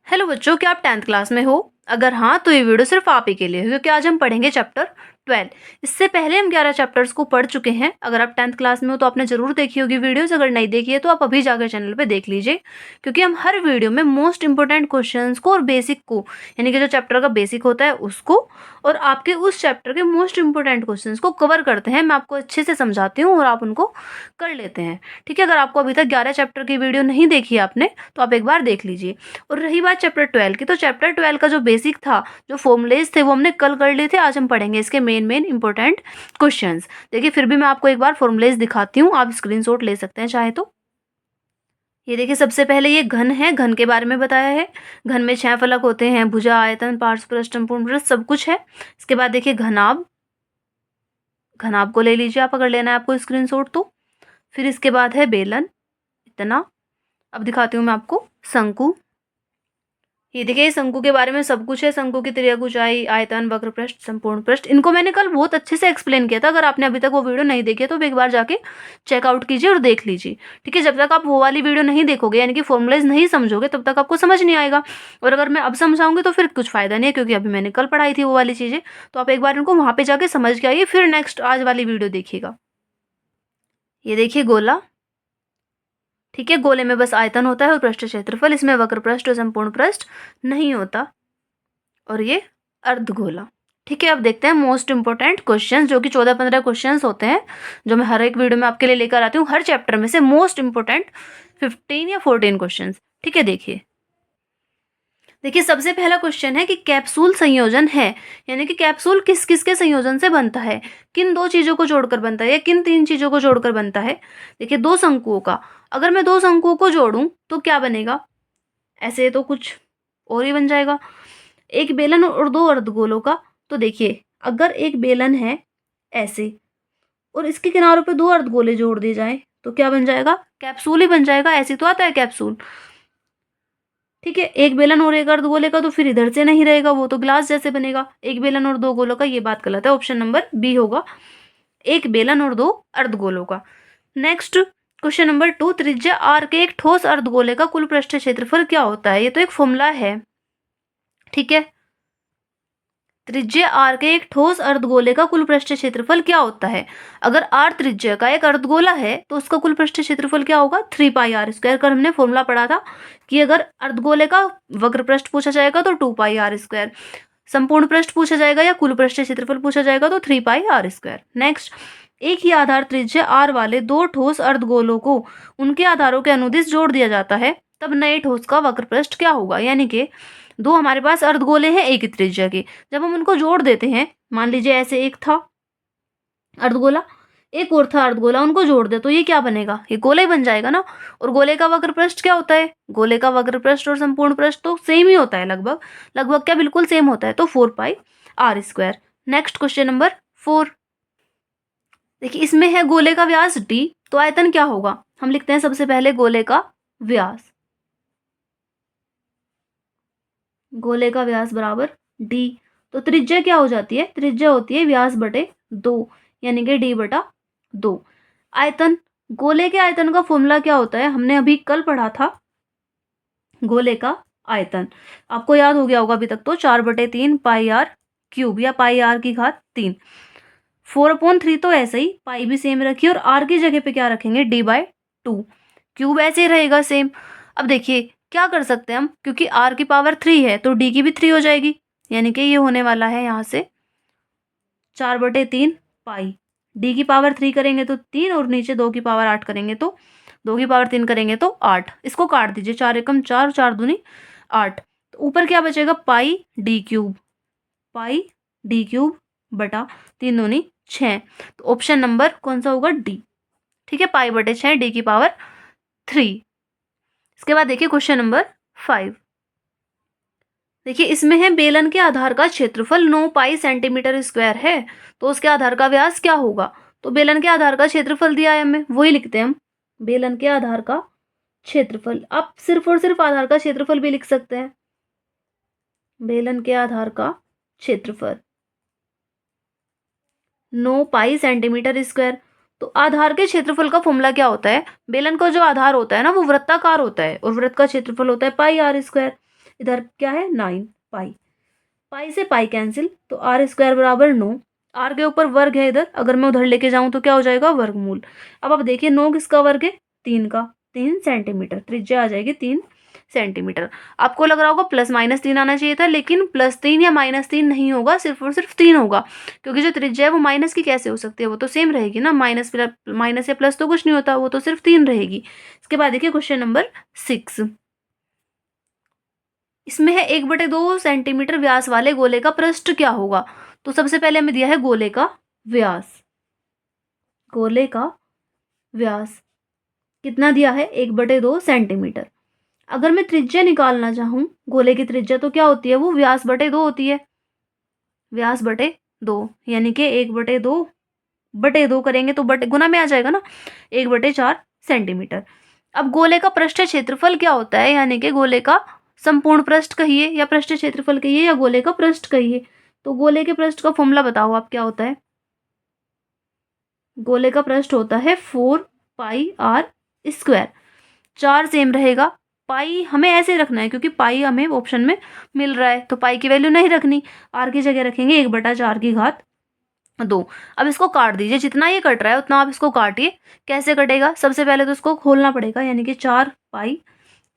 Hello बच्चों, क्या आप 10th क्लास में हो? अगर हाँ तो ये वीडियो सिर्फ आप ही के लिए है, क्योंकि आज हम पढ़ेंगे चैप्टर 12। इससे पहले हम 11 चैप्टर्स को पढ़ चुके हैं। अगर आप 10th क्लास में हो तो आपने जरूर देखी होगी वीडियोस। अगर नहीं देखी है तो आप अभी जाकर चैनल पे देख लीजिए, क्योंकि हम हर वीडियो में मोस्ट इंपोर्टेंट क्वेश्चंस को और बेसिक को, यानी कि जो चैप्टर का बेसिक होता है उसको, और आपके उस चैप्टर के मोस्ट इंपोर्टेंट क्वेश्चंस को कवर करते हैं। मैं आपको अच्छे से समझाती हूँ और आप उनको कर लेते हैं। ठीक है, अगर आपको अभी तक 11 चैप्टर की वीडियो नहीं देखी है आपने, तो आप एक बार देख लीजिए। और रही बात चैप्टर 12 की, तो चैप्टर 12 का जो बेसिक था, जो फॉर्मूलेज थे, वो हमने कल कर लिए थे। आज हम पढ़ेंगे इसके मेन इंपॉर्टेंट क्वेश्चंस। देखिए, फिर भी मैं आपको एक बार फॉर्मूलेज दिखाती हूँ, आप स्क्रीनशॉट ले सकते हैं चाहे तो। ये देखिए, सबसे पहले ये घन है, घन के बारे में बताया है। घन में 6 फलक होते हैं, भुजा, आयतन, पार्श्वपृष्ठ, संपूर्ण पृष्ठ, सब कुछ है। इसके बाद देखिए घनाभ, घनाभ को ले लीजिए आप, अगर लेना है आपको स्क्रीनशॉट तो। फिर इसके बाद है बेलन, इतना। अब दिखाती हूँ मैं आपको शंकु। ये देखिए, शंकु के बारे में सब कुछ है। शंकु की त्रिज्या, ऊंचाई, आयतन, वक्र पृष्ठ, संपूर्ण पृष्ठ। इनको मैंने कल बहुत अच्छे से एक्सप्लेन किया था। अगर आपने अभी तक वो वीडियो नहीं देखी है तो एक बार जाके चेकआउट कीजिए और देख लीजिए। ठीक है, जब तक आप वो वाली वीडियो नहीं देखोगे, यानी कि फॉर्मुलाइज नहीं समझोगे, तब तक आपको समझ नहीं आएगा। और अगर मैं अब समझाऊंगी तो फिर कुछ फायदा नहीं है, क्योंकि अभी मैंने कल पढ़ाई थी वो वाली चीजें। तो आप एक बार इनको वहां पे जाके समझ के आइए, फिर नेक्स्ट आज वाली वीडियो देखिएगा। ये देखिए गोला। ठीक है, गोले में बस आयतन होता है और पृष्ठ क्षेत्रफल, इसमें वक्र पृष्ठ और संपूर्ण पृष्ठ नहीं होता। और ये अर्धगोला। ठीक है, अब देखते हैं मोस्ट इंपोर्टेंट क्वेश्चंस, जो कि 14-15 क्वेश्चंस होते हैं, जो मैं हर एक वीडियो में आपके लिए लेकर आती हूँ। हर चैप्टर में से मोस्ट इंपोर्टेंट 15 या 14 क्वेश्चंस। ठीक है, देखिए। देखिए, सबसे पहला क्वेश्चन है कि कैप्सूल संयोजन है, यानी कि कैप्सूल किस किस के संयोजन से बनता है, किन दो चीजों को जोड़कर बनता है, या किन तीन चीजों को जोड़कर बनता है। देखिए, दो शंकुओं का, अगर मैं दो शंकुओं को जोड़ूं तो क्या बनेगा? ऐसे तो कुछ और ही बन जाएगा। एक बेलन और दो अर्धगोलों का, तो देखिए, अगर एक बेलन है ऐसे और इसके किनारों पे दो अर्धगोले जोड़ दिए जाएं, तो क्या बन जाएगा? कैप्सूल ही बन जाएगा। ऐसे तो आता है कैप्सूल। ठीक है, एक बेलन और एक अर्धगोले का तो फिर इधर से नहीं रहेगा, वो तो ग्लास जैसे बनेगा। एक बेलन और दो गोलों का, ये बात गलत है, ऑप्शन नंबर बी होगा, एक बेलन और दो अर्धगोलों का। नेक्स्ट, क्वेश्चन नंबर 2, त्रिज्या आर के एक ठोस अर्धगोले का कुल पृष्ठ क्षेत्रफल क्या होता है? ये तो एक फॉर्मूला है। ठीक है, त्रिज्या आर के एक ठोस अर्धगोले का कुल पृष्ठ क्षेत्रफल क्या होता है? अगर आर त्रिज्या का एक अर्धगोला है तो उसका कुल पृष्ठ क्षेत्रफल क्या होगा? 3πr²। कर हमने फॉर्मूला पढ़ा था कि अगर अर्धगोले का वक्र पृष्ठ पूछा जाएगा तो 2πr², संपूर्ण पृष्ठ पूछा जाएगा या कुल पृष्ठ क्षेत्रफल पूछा जाएगा तो 3πr²। नेक्स्ट, एक ही आधार त्रिज्या आर वाले दो ठोस अर्धगोलों को उनके आधारों के अनुदिश जोड़ दिया जाता है, तब नए ठोस का वक्र पृष्ठ क्या होगा? यानी कि दो हमारे पास अर्धगोले हैं एक ही त्रिज्या के, जब हम उनको जोड़ देते हैं, मान लीजिए ऐसे एक था अर्धगोला, एक और था अर्धगोला, उनको जोड़ दे तो ये क्या बनेगा? ये गोला ही बन जाएगा ना। और गोले का वक्र पृष्ठ क्या होता है? गोले का वक्र पृष्ठ और संपूर्ण पृष्ठ तो सेम ही होता है, लगभग लगभग क्या, बिल्कुल सेम होता है, तो 4πr²। Next, question number 4। देखिए, इसमें है गोले का व्यास d, तो आयतन क्या होगा? हम लिखते हैं सबसे पहले गोले का व्यास, गोले का व्यास बराबर d। तो त्रिज्या क्या हो जाती है? त्रिज्या होती है व्यास बटे 2, यानी कि d/2। आयतन, गोले के आयतन का फॉर्मूला क्या होता है? हमने अभी कल पढ़ा था गोले का आयतन, आपको याद हो गया होगा अभी तक तो, 4/3πr³ या πr⁴। 4/3 तो ऐसे ही, पाई भी सेम रखिए और आर की जगह पे क्या रखेंगे? d/2। क्यूब ऐसे ही रहेगा सेम। अब देखिए क्या कर सकते हैं हम, क्योंकि आर की पावर 3 है तो डी की भी 3 हो जाएगी, यानी कि ये होने वाला है यहाँ से 4/3 डी की पावर 3 करेंगे तो 3, और नीचे 2 की पावर 8 करेंगे तो 2 की पावर 3 करेंगे तो 8। इसको काट दीजिए, 4 एकम 4, 4 दूनी 8। तो ऊपर क्या बचेगा? πd³, πd³ बटा 3 दूनी 6। तो ऑप्शन नंबर कौन सा होगा? डी। ठीक है, π/6 डी की पावर 3। इसके बाद देखिए क्वेश्चन नंबर 5। देखिए, इसमें है बेलन के आधार का क्षेत्रफल 9π cm² है, तो उसके आधार का व्यास क्या होगा? तो बेलन के आधार का क्षेत्रफल दिया है हमें, वही लिखते हैं हम, बेलन के आधार का क्षेत्रफल। आप सिर्फ और सिर्फ आधार का क्षेत्रफल भी लिख सकते हैं, बेलन के आधार का क्षेत्रफल 9π cm²। तो आधार के क्षेत्रफल का फॉर्मूला क्या होता है? बेलन का जो आधार होता है ना, वो वृत्ताकार होता है और वृत्त का क्षेत्रफल होता है πr²। इधर क्या है 9 पाई, पाई से पाई कैंसिल, तो आर स्क्वायर बराबर 9, आर के ऊपर वर्ग है इधर, अगर मैं उधर लेके जाऊं तो क्या हो जाएगा वर्गमूल। अब आप देखिए 9 किसका वर्ग है 3 का, 3 सेंटीमीटर, त्रिज्या आ जाएगी 3 सेंटीमीटर। आपको लग रहा होगा प्लस माइनस 3 आना चाहिए था, लेकिन प्लस 3 या माइनस 3 नहीं होगा, सिर्फ और सिर्फ 3 होगा, क्योंकि जो त्रिज्या है वो माइनस की कैसे हो सकती है, वो तो सेम रहेगी ना, माइनस या प्लस तो कुछ नहीं होता, वो तो सिर्फ 3 रहेगी। इसके बाद देखिए क्वेश्चन नंबर 6, इसमें है 1/2 सेंटीमीटर व्यास वाले गोले का पृष्ठ क्या होगा। तो सबसे पहले हमें दिया है गोले का व्यास, गोले का व्यास कितना दिया है 1/2 सेंटीमीटर। अगर मैं त्रिज्या निकालना चाहूँ गोले की त्रिज्या, तो क्या होती है वो व्यास बटे 2 होती है, व्यास बटे 2, यानी कि 1/2 करेंगे तो बटे गुना में आ जाएगा ना, 1/4 सेंटीमीटर। अब गोले का पृष्ठ क्षेत्रफल क्या होता है, यानी कि गोले का संपूर्ण पृष्ठ कहिए या पृष्ठ क्षेत्रफल कहिए या गोले का पृष्ठ कहिए, तो गोले के पृष्ठ का फॉर्मूला बताओ आप क्या होता है। गोले का पृष्ठ होता है 4 पाई आर स्क्वायर, 4 सेम रहेगा, पाई हमें ऐसे रखना है क्योंकि पाई हमें ऑप्शन में मिल रहा है, तो पाई की वैल्यू नहीं रखनी, आर की जगह रखेंगे 1/4 की घात 2। अब इसको काट दीजिए, जितना ये कट रहा है उतना आप इसको काटिए। कैसे कटेगा, सबसे पहले तो इसको खोलना पड़ेगा, यानी कि 4 पाई,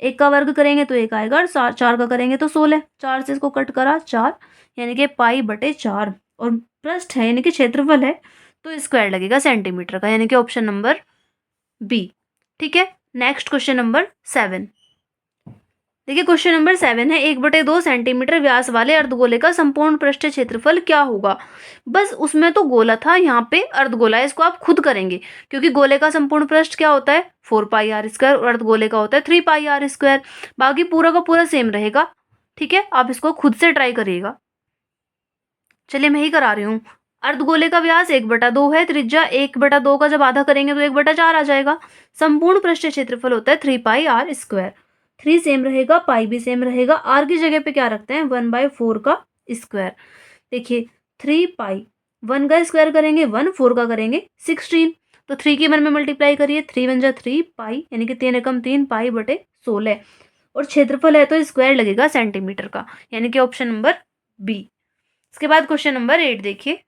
एक का वर्ग करेंगे तो एक आएगा, और 4 का करेंगे तो 16, 4 से इसको कट करा 4, यानी कि पाई बटे 4, और पृष्ठ है यानी कि क्षेत्रफल है तो स्क्वायर लगेगा सेंटीमीटर का, यानी कि ऑप्शन नंबर बी। ठीक है, नेक्स्ट क्वेश्चन नंबर 7, देखिए क्वेश्चन नंबर 7 है 1/2 सेंटीमीटर व्यास वाले अर्धगोले का संपूर्ण पृष्ठ क्षेत्रफल क्या होगा। बस उसमें तो गोला था, यहाँ पे अर्धगोला है, इसको आप खुद करेंगे, क्योंकि गोले का संपूर्ण पृष्ठ क्या होता है 4 पाई आर स्क्वायर और अर्धगोले का होता है 3 पाई आर स्क्वायर, बाकी पूरा का पूरा सेम रहेगा। ठीक है, आप इसको खुद से ट्राई करिएगा। चलिए मैं ही करा रही हूँ। अर्धगोले का व्यास 1/2 है, त्रिज्या 1/2 का जब आधा करेंगे तो 1/4 आ जाएगा। संपूर्ण पृष्ठ क्षेत्रफल होता है 3 पाई आर स्क्वायर, 3 सेम रहेगा, पाई भी सेम रहेगा, आर की जगह पे क्या रखते हैं 1/4 का स्क्वायर। देखिए 3 पाई, 1 का स्क्वायर करेंगे 1, 4 का करेंगे 16, तो 3 की 1 में मल्टीप्लाई करिए, 3 × 3 पाई, यानी कि 3 एकम 3 पाई बटे 16, और क्षेत्रफल है तो स्क्वायर लगेगा सेंटीमीटर का, यानी कि ऑप्शन नंबर बी। इसके बाद क्वेश्चन नंबर 8 देखिए,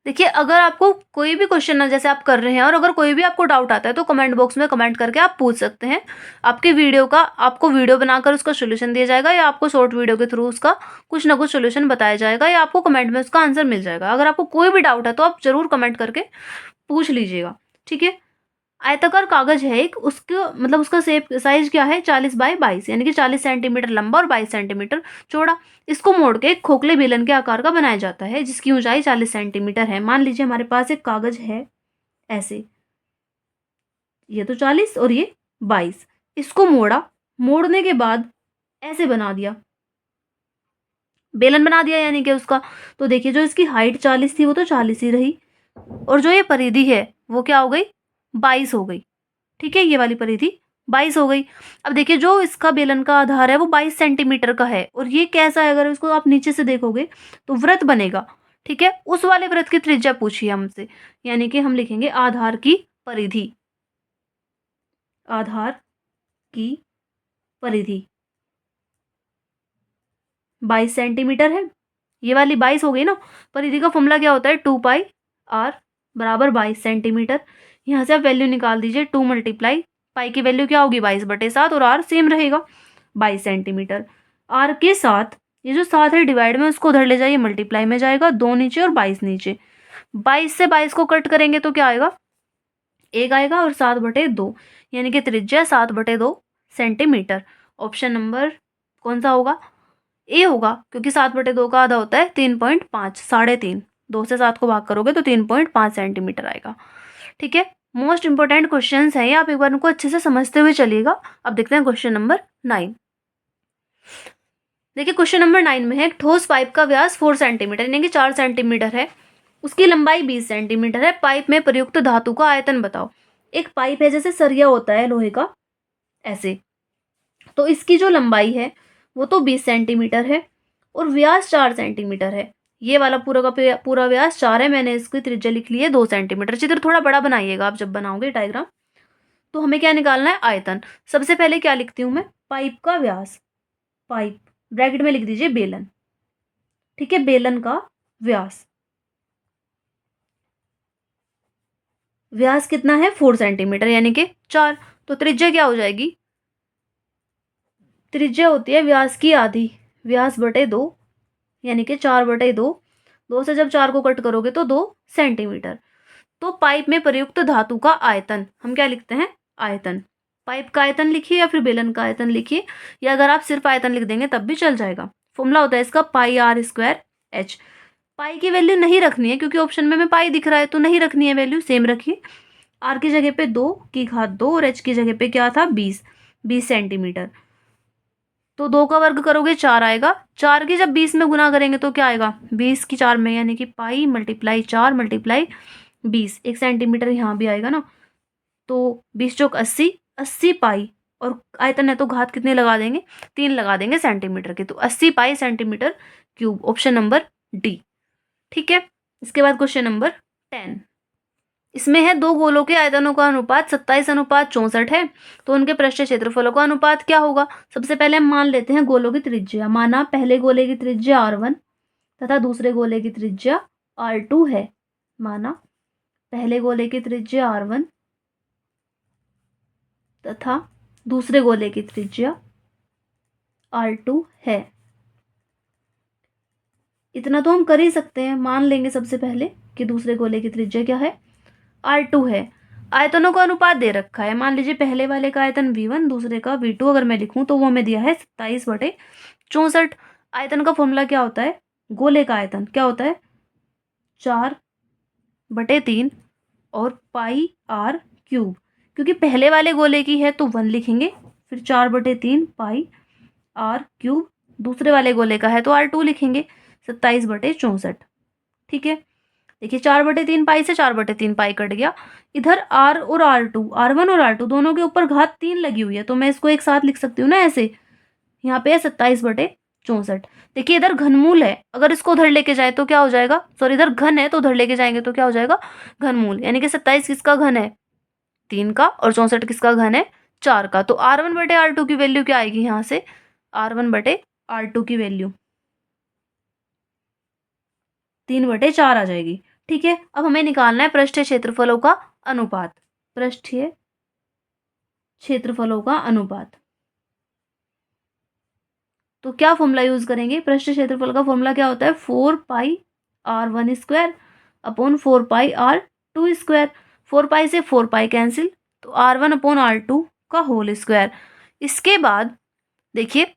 देखिए अगर आपको कोई भी क्वेश्चन ना जैसे आप कर रहे हैं और अगर कोई भी आपको डाउट आता है तो कमेंट बॉक्स में कमेंट करके आप पूछ सकते हैं। आपके वीडियो का आपको वीडियो बनाकर उसका सोल्यूशन दिया जाएगा, या आपको शॉर्ट वीडियो के थ्रू उसका कुछ ना कुछ सोल्यूशन बताया जाएगा, या आपको कमेंट में उसका आंसर मिल जाएगा। अगर आपको कोई भी डाउट है तो आप जरूर कमेंट करके पूछ लीजिएगा। ठीक है, आयताकार कागज है एक, उसका मतलब उसका शेप साइज क्या है 40/22, यानी कि 40 सेंटीमीटर लंबा और 22 सेंटीमीटर चौड़ा। इसको मोड़ के एक खोखले बेलन के आकार का बनाया जाता है जिसकी ऊंचाई 40 सेंटीमीटर है। मान लीजिए हमारे पास एक कागज है ऐसे, ये तो 40 और ये 22, इसको मोड़ा, मोड़ने के बाद ऐसे बना दिया, बेलन बना दिया यानी कि उसका। तो देखिए जो इसकी हाइट 40 थी वो तो 40 ही रही, और जो ये परिधि है वो क्या हो गई 22 हो गई। ठीक है, ये वाली परिधि 22 हो गई। अब देखिए जो इसका बेलन का आधार है वो 22 सेंटीमीटर का है, और ये कैसा है अगर इसको आप नीचे से देखोगे तो वृत्त बनेगा। ठीक है, उस वाले वृत्त की त्रिज्या पूछिए हमसे, यानी कि हम लिखेंगे आधार की परिधि, आधार की परिधि 22 सेंटीमीटर है, ये वाली 22 हो गई ना। परिधि का फॉर्मूला क्या होता है 2 पाई आर बराबर 22 सेंटीमीटर। यहाँ से आप वैल्यू निकाल दीजिए, 2 मल्टीप्लाई पाई की वैल्यू क्या होगी 22/7, और आर सेम रहेगा 22 सेंटीमीटर। आर के साथ ये जो 7 है डिवाइड में उसको उधर ले जाइए, मल्टीप्लाई में जाएगा, 2 नीचे और 22 नीचे। 22 से 22 को कट करेंगे तो क्या आएगा 1 आएगा, और 7/2, यानी कि त्रिज्या 7/2 सेंटीमीटर। ऑप्शन नंबर कौन सा होगा, ए होगा, क्योंकि 7/2 का आधा होता है 3.5, 3.5, 2 से 7 को भाग करोगे तो 3.5 सेंटीमीटर आएगा। ठीक है, मोस्ट इंपॉर्टेंट क्वेश्चन है ये, आप एक बार उनको अच्छे से समझते हुए चलिएगा। अब देखते हैं क्वेश्चन नंबर 9। देखिए क्वेश्चन नंबर 9 में है, एक ठोस पाइप का व्यास 4 सेंटीमीटर यानी कि 4 सेंटीमीटर है, उसकी लंबाई 20 सेंटीमीटर है, पाइप में प्रयुक्त धातु का आयतन बताओ। एक पाइप है जैसे सरिया होता है लोहे का ऐसे, तो इसकी जो लंबाई है वो तो 20 सेंटीमीटर है और व्यास 4 सेंटीमीटर है। ये वाला पूरा का पूरा व्यास 4 है, मैंने इसकी त्रिज्या लिख ली है 2 सेंटीमीटर। चित्र थोड़ा बड़ा बनाइएगा आप जब बनाओगे डायग्राम। तो हमें क्या निकालना है आयतन। सबसे पहले क्या लिखती हूँ मैं, पाइप का व्यास, पाइप, ब्रैकेट में लिख दीजिए बेलन, ठीक है, बेलन का व्यास, व्यास कितना है 4 सेंटीमीटर यानी कि 4। तो त्रिज्या क्या हो जाएगी, त्रिज्या होती है व्यास की आधी, व्यास बटे 2 यानी कि 4/2, 2 से जब 4 को कट करोगे तो 2 सेंटीमीटर। तो पाइप में प्रयुक्त धातु का आयतन हम क्या लिखते हैं, आयतन। पाइप का आयतन लिखिए या फिर बेलन का आयतन लिखिए, या अगर आप सिर्फ आयतन लिख देंगे तब भी चल जाएगा। फॉर्मूला होता है इसका पाई आर स्क्वायर एच। पाई की वैल्यू नहीं रखनी है क्योंकि ऑप्शन में पाई दिख रहा है, तो नहीं रखनी है वैल्यू, सेम रखिए। आर की जगह पे 2 और एच की जगह पे क्या था 20 सेंटीमीटर। तो 2 का वर्ग करोगे 4 आएगा, 4 की जब 20 में गुना करेंगे तो क्या आएगा 20 की 4 में, यानी कि पाई मल्टीप्लाई 4 मल्टीप्लाई 20, 1 सेंटीमीटर यहाँ भी आएगा ना, तो 20 चौक 80, 80 पाई, और आयतन है तो घात कितने लगा देंगे 3 लगा देंगे सेंटीमीटर के, तो 80 पाई centimetre cube, option number D, ठीक है। इसके बाद क्वेश्चन नंबर 10, इसमें है दो गोलों के आयतनों का अनुपात 27:64 है, तो उनके पृष्ठ क्षेत्रफलों का अनुपात क्या होगा। सबसे पहले हम मान लेते हैं गोलों की त्रिज्या, माना पहले गोले की त्रिज्या r1 तथा दूसरे गोले की त्रिज्या r2 है, माना पहले गोले की त्रिज्या r1 तथा दूसरे गोले की त्रिज्या r2 है। इतना तो हम कर ही सकते हैं, मान लेंगे सबसे पहले कि दूसरे गोले की त्रिज्या क्या है r2 है। आयतनों का अनुपात दे रखा है, मान लीजिए पहले वाले का आयतन v1 दूसरे का v2 अगर मैं लिखूं तो वो हमें दिया है 27/64। आयतन का फॉर्मूला क्या होता है, गोले का आयतन क्या होता है 4/3 और पाई आर क्यूब, क्योंकि पहले वाले गोले की है तो 1 लिखेंगे, फिर 4/3 पाई आर क्यूब, दूसरे वाले गोले का है तो r2 लिखेंगे 27/64, ठीक है। देखिए 4/3 पाई से 4/3 पाई कट गया, इधर r और r2, r1 और r2 दोनों के ऊपर घात 3 लगी हुई है, तो मैं इसको एक साथ लिख सकती हूँ ना ऐसे, यहाँ पे है 27/64। देखिए इधर घनमूल है, अगर इसको उधर लेके जाए तो क्या हो जाएगा, सॉरी इधर घन है तो उधर लेके जाएंगे तो क्या हो जाएगा घनमूल, यानी कि 27 किसका घन है 3 का, और 64 किसका घन है 4 का। तो r1/r2 की वैल्यू क्या आएगी, यहाँ से r1/r2 की वैल्यू 3/4 आ जाएगी, ठीक है। अब हमें निकालना है पृष्ठीय क्षेत्रफलों का अनुपात, पृष्ठीय क्षेत्रफलों का अनुपात। तो क्या फॉर्मूला यूज करेंगे, पृष्ठीय क्षेत्रफल का फॉर्मूला क्या होता है 4πr1² अपॉन 4πr2²। 4 से 4 कैंसिल, तो r1/r2 का होल स्क्वायर। इसके बाद देखिए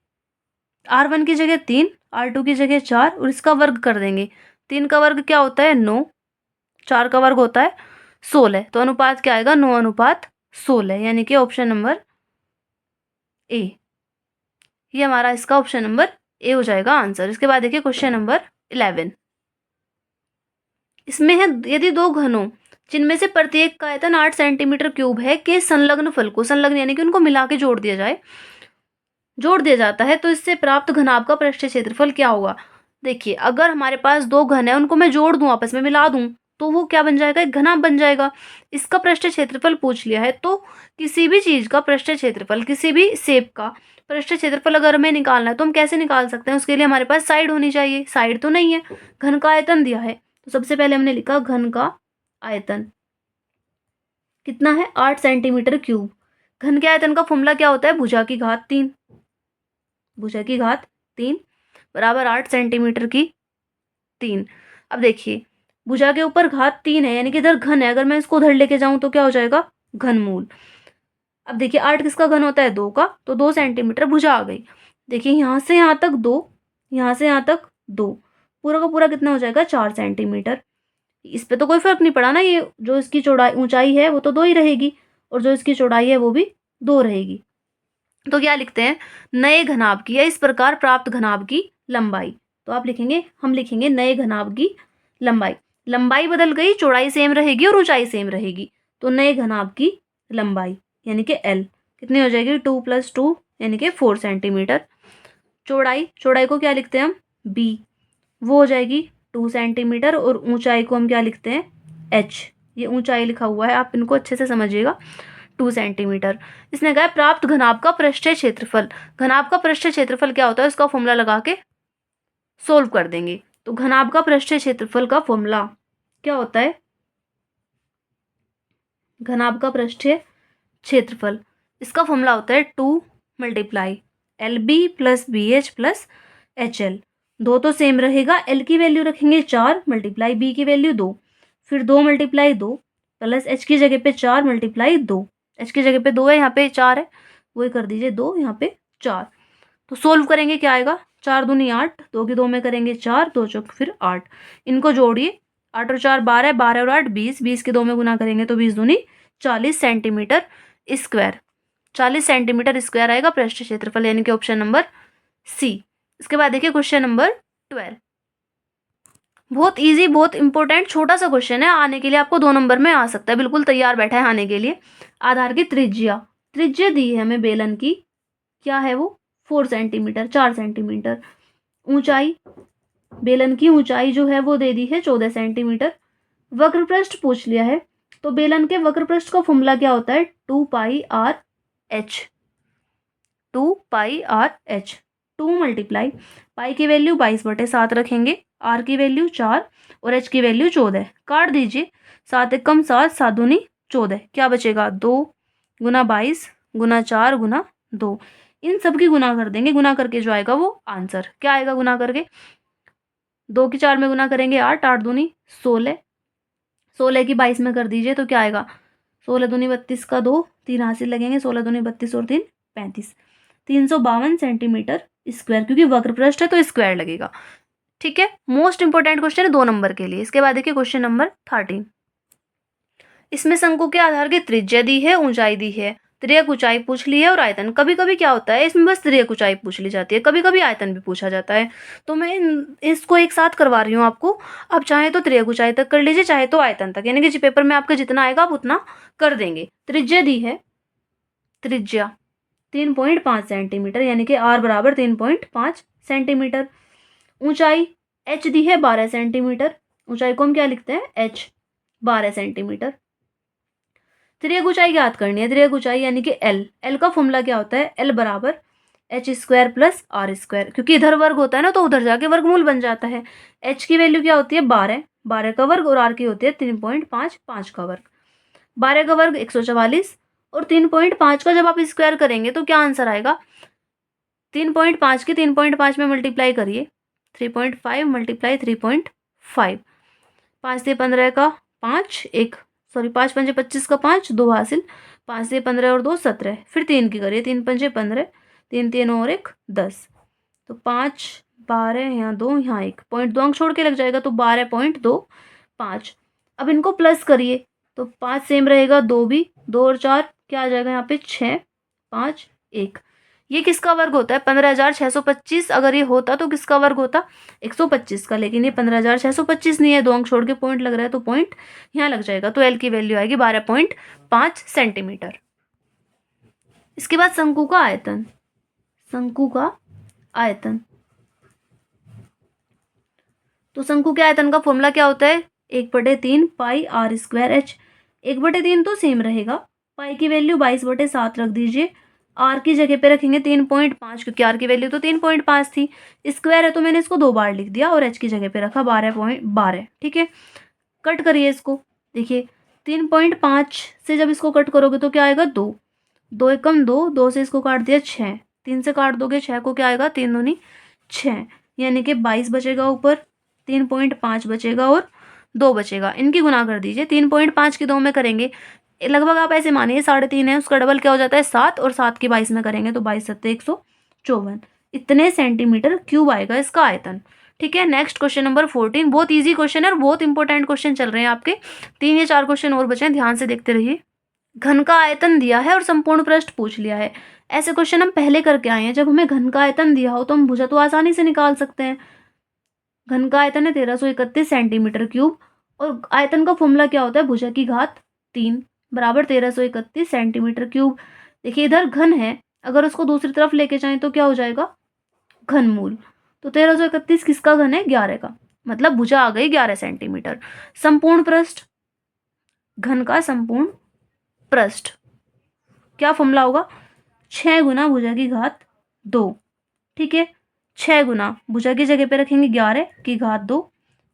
r1 की जगह 3, r2 की जगह 4 और इसका वर्ग कर देंगे। 3 का वर्ग क्या होता है 9, 4 का वर्ग होता है 16, तो अनुपात क्या आएगा 9:16, यानी कि ऑप्शन नंबर ए, ये हमारा इसका ऑप्शन नंबर ए हो जाएगा आंसर। इसके बाद देखिए क्वेश्चन नंबर 11, इसमें है यदि दो घनों जिनमें से प्रत्येक का आयतन 8 सेंटीमीटर क्यूब है के संलग्न फल को, संलग्न यानी कि उनको मिला के जोड़ दिया जाता है, तो इससे प्राप्त घनाभ का पृष्ठीय क्षेत्रफल क्या होगा। देखिए अगर हमारे पास दो घन है उनको मैं जोड़ दूं, आपस में मिला दूं, तो वो क्या बन जाएगा एक घनाभ बन जाएगा। इसका पृष्ठीय क्षेत्रफल पूछ लिया है, तो किसी भी चीज का पृष्ठीय क्षेत्रफल, किसी भी शेप का पृष्ठीय क्षेत्रफल अगर हमें निकालना है तो हम कैसे निकाल सकते हैं, उसके लिए हमारे पास साइड होनी चाहिए, साइड तो नहीं है। घन का आयतन दिया है, तो सबसे पहले हमने लिखा घन का आयतन कितना है 8 सेंटीमीटर क्यूब। घन के आयतन का फॉर्मूला क्या होता है भुजा की घात 3, भुजा की घात 3 बराबर 8 सेंटीमीटर की 3। अब देखिए भुजा के ऊपर घात 3 है, यानी कि इधर घन है, अगर मैं इसको उधर लेके जाऊं तो क्या हो जाएगा घनमूल। अब देखिए 8 किसका घन होता है 2 का, तो 2 सेंटीमीटर भुजा आ गई। देखिए यहाँ से यहाँ तक 2, यहाँ से यहाँ तक 2, पूरा का पूरा कितना हो जाएगा 4 सेंटीमीटर। इस पे तो कोई फर्क नहीं पड़ा ना, ये जो इसकी चौड़ाई ऊंचाई है वो तो 2 ही रहेगी और जो इसकी चौड़ाई है वो भी 2 रहेगी। तो क्या लिखते हैं नए घनाभ की या इस प्रकार प्राप्त घनाभ की लंबाई, तो आप लिखेंगे, हम लिखेंगे नए घनाभ की लंबाई। लंबाई बदल गई, चौड़ाई सेम रहेगी और ऊंचाई सेम रहेगी, तो नए घनाभ की लंबाई यानी कि L कितनी हो जाएगी 2 + 2 यानी कि 4 सेंटीमीटर। चौड़ाई को क्या लिखते हैं हम B, वो हो जाएगी 2 सेंटीमीटर, और ऊंचाई को हम क्या लिखते हैं H, ये ऊंचाई लिखा हुआ है, आप इनको अच्छे से समझिएगा। 2 सेंटीमीटर। इसने कहा है प्राप्त घनाभ का पृष्ठीय क्षेत्रफल। घनाभ का पृष्ठीय क्षेत्रफल क्या होता है, उसका फॉर्मूला लगा के सोल्व कर देंगे। तो घनाभ का पृष्ठीय क्षेत्रफल का फॉर्मूला क्या होता है, घनाभ का पृष्ठीय क्षेत्रफल, इसका फॉर्मूला होता है 2 multiply LB plus BH plus HL। दो तो सेम रहेगा, L की वैल्यू रखेंगे 4 मल्टीप्लाई B की वैल्यू 2, फिर 2 मल्टीप्लाई 2 प्लस H की जगह पे 4 मल्टीप्लाई 2, H की जगह पे 2 है, यहाँ पे 4 है, वही कर दीजिए 2, यहाँ पे 4। तो सोल्व करेंगे क्या आएगा, 4 दूनी 8, 2 की 2 में करेंगे 4, 2 चौक फिर 8, इनको जोड़िए 8 और 4 12, 12 और 8 20, 20 के 2 में गुना करेंगे तो 20 दूनी 40 सेंटीमीटर स्क्वायर। 40 सेंटीमीटर स्क्वायर आएगा पृष्ठ क्षेत्रफल, यानी कि ऑप्शन नंबर सी। इसके बाद देखिए क्वेश्चन नंबर 12, बहुत इजी, बहुत इंपॉर्टेंट छोटा सा क्वेश्चन है, आने के लिए आपको 2 नंबर में आ सकता है, बिल्कुल तैयार बैठा है आने के लिए। आधार की त्रिज्या, त्रिज्या दी है हमें बेलन की, क्या है वो 4 सेंटीमीटर, 4 सेंटीमीटर। ऊंचाई, बेलन की ऊंचाई जो है वो दे दी है 14 सेंटीमीटर। वक्रपृष्ठ पूछ लिया है, तो बेलन के वक्रपृष्ठ का फॉर्मूला क्या होता है, 2 पाई आर एच। 2 पाई आर एच, 2 मल्टीप्लाई पाई की वैल्यू 22/7 रखेंगे, आर की वैल्यू 4 और एच की वैल्यू 14। काट दीजिए, 7 एकम 7, 7 दूनी 14, क्या बचेगा 2 गुना 22 गुना 4 गुना 2, इन सब की गुना कर देंगे, गुना करके जो आएगा वो आंसर क्या आएगा, गुना करके 2 की 4 में गुना करेंगे 8, 8 दूनी 16, 16 की 22 में कर दीजिए तो क्या आएगा, 16 दूनी 32 का 2, 3 हासिल लगेंगे, 16 दूनी 32 और 3 35, 352 सेंटीमीटर स्क्वायर, क्योंकि वक्रपृष्ठ है तो स्क्वायर लगेगा। ठीक है, मोस्ट इंपोर्टेंट क्वेश्चन है 2 नंबर के लिए। इसके बाद देखिए क्वेश्चन नंबर 13, इसमें शंकु के आधार की त्रिज्या दी है, ऊंचाई दी है, त्रियक ऊंचाई पूछ ली है और आयतन। कभी कभी क्या होता है इसमें बस त्रियक ऊंचाई पूछ ली जाती है, कभी कभी आयतन भी पूछा जाता है, तो मैं इसको एक साथ करवा रही हूँ आपको। आप चाहे तो त्रियक ऊंचाई तक कर लीजिए, चाहे तो आयतन तक, यानी कि पेपर में आपका जितना आएगा आप उतना कर देंगे। त्रिज्या दी है, त्रिज्या 3.5 सेंटीमीटर, यानी कि आर बराबर 3.5 सेंटीमीटर। ऊंचाई एच दी है 12 सेंटीमीटर, ऊंचाई को हम क्या लिखते हैं एच, 12 सेंटीमीटर। त्रियक ऊंचाई ज्ञात करनी है, त्रियक ऊंचाई यानी कि एल, एल का फॉर्मूला क्या होता है, एल बराबर H square plus R square, क्योंकि इधर वर्ग होता है ना तो उधर जाके वर्गमूल बन जाता है। एच की वैल्यू क्या होती है 12, 12 का वर्ग, और आर की होती है 3.5, 5 का वर्ग। 12 का वर्ग 144 और 3.5 का जब आप स्क्वायर करेंगे तो क्या आंसर आएगा, 3.5 की 3.5 में मल्टीप्लाई करिए, 3.5 मल्टीप्लाई 3.5, 5 से 15 का 5, 1 सॉरी 5 पंजे 25 का 5, 2 हासिल, 5 से 15 और 2 17, फिर 3 की करिए, 3 पंजे 15, 3 3 और 1 10, तो 5 12, यहाँ 2 यहाँ 1, पॉइंट 2 अंक छोड़ के लग जाएगा, तो 12.25। अब इनको प्लस करिए तो 5 सेम रहेगा, 2 भी, 2 और 4 क्या आ जाएगा यहाँ पे 6 5 1। ये किसका वर्ग होता है 15,625, अगर ये होता तो किसका वर्ग होता 125 का, लेकिन ये 15,625 नहीं है, 2 अंक छोड़ के पॉइंट लग रहा है तो पॉइंट यहाँ लग जाएगा, तो एल की वैल्यू आएगी 12.5 सेंटीमीटर। इसके बाद शंकु का आयतन, शंकु का आयतन, तो शंकु के आयतन का फॉर्मूला क्या होता है 1/3 पाई आर स्क्वायर एच। 1/3 तो सेम रहेगा, पाई की वैल्यू 22/7 रख दीजिए, आर की जगह पे रखेंगे 3.5, क्योंकि आर की वैल्यू तो 3.5 थी, स्क्वायर है तो मैंने इसको 2 बार लिख दिया, और एच की जगह पे रखा 12.12। ठीक है, कट करिए इसको, देखिए 3.5 से जब इसको कट करोगे तो क्या आएगा 2, 2 एकम 2, 2 से इसको काट दिया 6, 3 से काट दोगे 6 को, क्या आएगा 3 दूनी 6, यानी कि 22 बचेगा ऊपर, 3.5 बचेगा और 2 बचेगा, इनकी गुना कर दीजिए, 3.5 की 2 में करेंगे लगभग आप ऐसे मानिए 3.5 है, उसका डबल क्या हो जाता है 7, और 7 की 22 में करेंगे तो 22 7 154, इतने सेंटीमीटर क्यूब आएगा इसका आयतन। ठीक है, नेक्स्ट क्वेश्चन नंबर 14, बहुत इजी क्वेश्चन है और बहुत इंपॉर्टेंट क्वेश्चन चल रहे हैं आपके, 3 या 4 क्वेश्चन और बचे हैं, ध्यान से देखते रहिए। घन का आयतन दिया है और संपूर्ण पृष्ठ पूछ लिया है, ऐसे क्वेश्चन हम पहले करके आए हैं, जब हमें घन का आयतन दिया हो तो हम भुजा तो आसानी से निकाल सकते हैं। घन का आयतन है 1331 सेंटीमीटर क्यूब, और आयतन का फॉर्मूला क्या होता है भुजा की घात 3 बराबर 1331 सेंटीमीटर क्यूब। देखिए इधर घन है, अगर उसको दूसरी तरफ लेके जाएं तो क्या हो जाएगा घनमूल, तो 1331 किसका घन है 11 का, मतलब भुजा आ गई 11 सेंटीमीटर। संपूर्ण पृष्ठ, घन का संपूर्ण पृष्ठ क्या फॉर्मूला होगा, 6 गुना भुजा की घात 2। ठीक है, 6 गुना भुजा की जगह पे रखेंगे 11 की घात 2।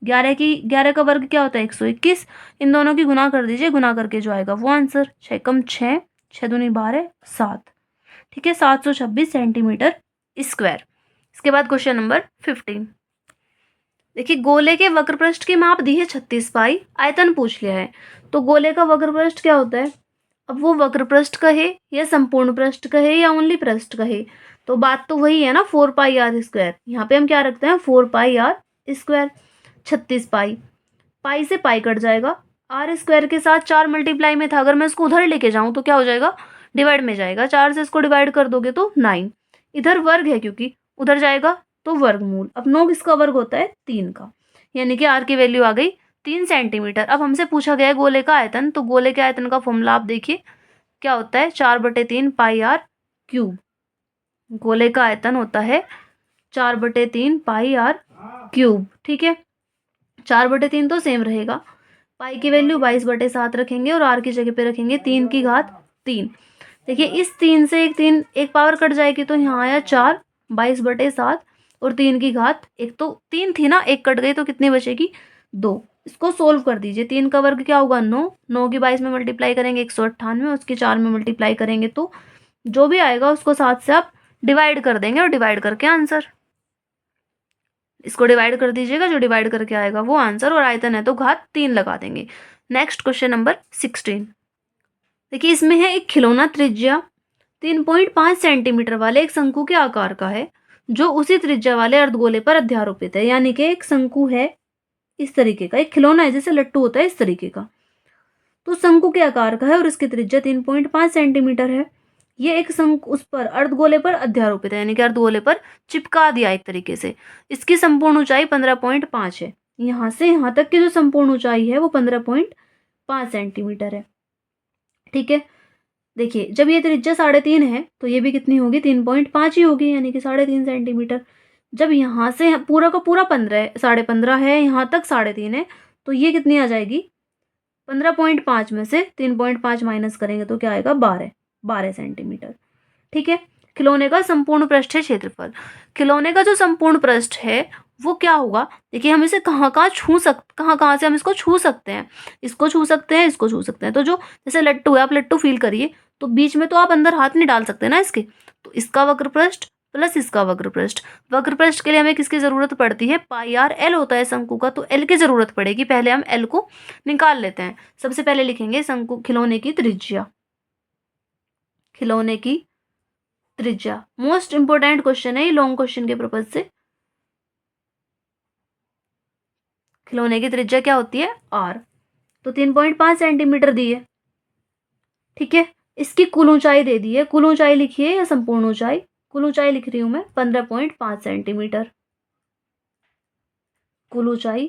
11 का वर्ग क्या होता है 121। इन दोनों की गुना कर दीजिए, गुना करके जो आएगा वो आंसर। 6 कम 6, 6 दूनी 12, 7। ठीक है, 726 सेंटीमीटर स्क्वायर। इसके बाद क्वेश्चन नंबर 15। देखिए, गोले के वक्रपृष्ठ की माप दी है 36 पाई, आयतन पूछ लिया है। तो गोले का वक्रपृष्ठ क्या होता है, अब वो वक्रपृष्ठ कहे या संपूर्ण पृष्ठ कहे या ओनली पृष्ठ कहे, तो बात तो वही है ना, 4 पाई आर स्क्वायर। यहाँ पे हम क्या रखते हैं, 4 पाई आर स्क्वायर। 36 पाई, पाई से पाई कट जाएगा, आर स्क्वायर के साथ 4 मल्टीप्लाई में था, अगर मैं इसको उधर लेके जाऊं तो क्या हो जाएगा, डिवाइड में जाएगा। 4 से इसको डिवाइड कर दोगे तो 9। इधर वर्ग है क्योंकि उधर जाएगा तो वर्गमूल। अब 9 किसका वर्ग होता है, 3 का, यानी कि आर की वैल्यू आ गई 3 सेंटीमीटर। अब हमसे पूछा गया है गोले का आयतन, तो गोले के आयतन का फॉर्मूला आप देखिए क्या होता है, 4/3 पाई आर क्यूब। गोले का आयतन होता है 4/3 पाई आर क्यूब। ठीक है, 4/3 तो सेम रहेगा, पाई की वैल्यू 22/7 रखेंगे और आर की जगह पे रखेंगे 3 की घात 3। देखिए, इस 3 से एक पावर कट जाएगी तो यहाँ आया 4, 22/7 और 3 की घात 1। तो 3 थी ना, एक कट गई तो कितनी बचेगी, 2। इसको सोल्व कर दीजिए। 3 का वर्ग क्या होगा, 9। 9 की 22 में मल्टीप्लाई करेंगे 198, उसकी 4 में मल्टीप्लाई करेंगे तो जो भी आएगा उसको 7 से आप डिवाइड कर देंगे और डिवाइड करके आंसर। इसको डिवाइड कर दीजिएगा, जो डिवाइड करके आएगा वो आंसर, और आयतन है तो घात 3 लगा देंगे। Next question number 16। देखिए, इसमें है एक खिलौना त्रिज्या 3.5 सेंटीमीटर वाले एक शंकु के आकार का है, जो उसी त्रिज्या वाले अर्धगोले पर अध्यारोपित है। यानी कि एक शंकु है इस तरीके का, एक खिलौना है जैसे लट्टू होता है इस तरीके का, तो शंकु के आकार का है और इसकी त्रिज्या 3.5 सेंटीमीटर है। ये एक शंकु उस पर अर्धगोले पर अध्यारोपित है, यानी कि अर्धगोले पर चिपका दिया एक तरीके से। इसकी संपूर्ण ऊंचाई 15.5 है। यहाँ से यहाँ तक की जो संपूर्ण ऊंचाई है वो 15.5 सेंटीमीटर है। ठीक है, देखिए, जब ये त्रिज्या 3.5 है तो ये भी कितनी होगी, 3.5 ही होगी, यानी कि 3.5 सेंटीमीटर। जब यहाँ से पूरा का पूरा 15 है, 15.5 है, यहाँ तक 3.5 है, तो ये कितनी आ जाएगी, 15.5 में से 3.5 माइनस करेंगे तो क्या आएगा, 12 सेंटीमीटर। ठीक है, खिलौने का संपूर्ण पृष्ठ है क्षेत्रफल। खिलौने का जो संपूर्ण पृष्ठ है वो क्या होगा, देखिए, हम इसे कहाँ कहाँ से हम इसको छू सकते हैं, इसको छू सकते हैं, इसको छू सकते हैं। तो जो जैसे लट्टू है, आप लट्टू फील करिए, तो बीच में तो आप अंदर हाथ नहीं डाल सकते ना इसके, तो इसका वक्र पृष्ठ प्लस इसका वक्र पृष्ठ। वक्र पृष्ठ के लिए हमें किसकी जरूरत पड़ती है, पाई आर एल होता है शंकु का, तो एल की जरूरत पड़ेगी। पहले हम एल को निकाल लेते हैं। सबसे पहले लिखेंगे शंकु खिलौने की त्रिज्या, खिलौने की त्रिज्या मोस्ट इंपोर्टेंट क्वेश्चन है ये लॉन्ग क्वेश्चन के पर्पज से। खिलौने की त्रिज्या क्या होती है, आर, तो 3.5 सेंटीमीटर दी है। ठीक है, इसकी कुल ऊंचाई दे दी है, कुल ऊंचाई लिखिए या संपूर्ण ऊंचाई, कुल ऊंचाई लिख रही हूं मैं 15.5 सेंटीमीटर। कुल ऊंचाई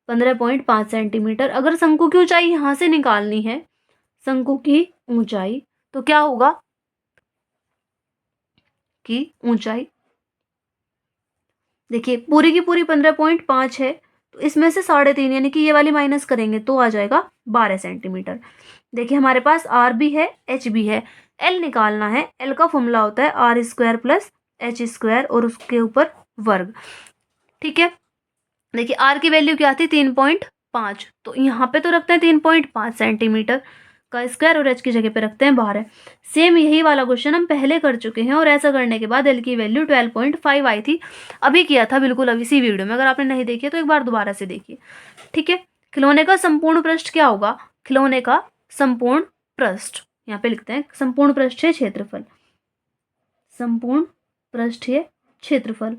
15.5 सेंटीमीटर। अगर शंकु की ऊंचाई यहां से निकालनी है, शंकु की ऊंचाई, तो क्या होगा की ऊंचाई, देखिए, पूरी की पूरी 15.5 है, तो इसमें से 3.5 यानी कि ये वाली माइनस करेंगे तो आ जाएगा 12 सेंटीमीटर। देखिए, हमारे पास आर भी है, एच भी है, एल निकालना है। एल का फॉर्मूला होता है R square plus H square और उसके ऊपर वर्ग। ठीक है, देखिए, आर की वैल्यू क्या थी, 3.5, तो यहाँ पे तो रखते हैं 3.5 सेंटीमीटर का स्क्वायर और एच की जगह पे रखते हैं 12। सेम यही वाला क्वेश्चन हम पहले कर चुके हैं और ऐसा करने के बाद एल की वैल्यू 12.5 आई थी, अभी किया था बिल्कुल अभी इसी वीडियो में। अगर आपने नहीं देखी तो एक बार दोबारा से देखिए। ठीक है, खिलौने का संपूर्ण पृष्ठ क्या होगा, खिलौने का संपूर्ण पृष्ठ, यहाँ पे लिखते हैं संपूर्ण पृष्ठ है क्षेत्रफल, संपूर्ण पृष्ठ है क्षेत्रफल।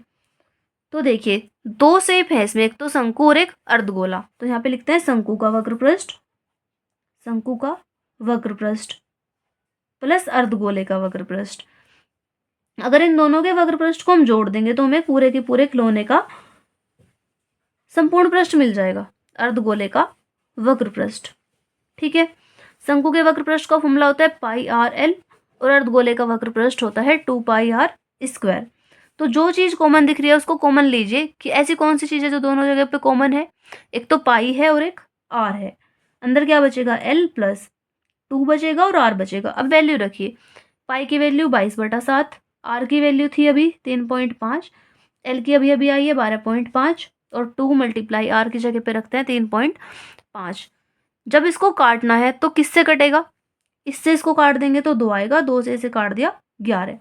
तो देखिए, दो शेप है इसमें, एक तो शंकु और एक अर्धगोला, तो यहाँ पे लिखते हैं शंकु का वक्र पृष्ठ, शंकु का वक्र पृष्ठ प्लस अर्धगोले का वक्र पृष्ठ। अगर इन दोनों के वक्र पृष्ठ को हम जोड़ देंगे तो हमें पूरे के पूरे खिलौने का संपूर्ण पृष्ठ मिल जाएगा, अर्धगोले का वक्र पृष्ठ। ठीक है, शंकु के वक्र पृष्ठ का फॉर्मूला होता है पाई आर एल और अर्धगोले का वक्र पृष्ठ होता है 2 पाई आर स्क्वायर। तो जो चीज कॉमन दिख रही है उसको कॉमन लीजिए, कि ऐसी कौन सी चीज है जो दोनों जगह पे कॉमन है, एक तो पाई है और एक आर है। अंदर क्या बचेगा, एल प्लस 2 बचेगा और r बचेगा। अब वैल्यू रखिए, पाई की वैल्यू 22/7, r की वैल्यू थी अभी 3.5, l की अभी अभी आई है 12.5 और 2 मल्टीप्लाई r की जगह पे रखते हैं 3.5। जब इसको काटना है तो किससे कटेगा, इससे इसको काट देंगे तो 2 आएगा, 2 से इसे काट दिया 11,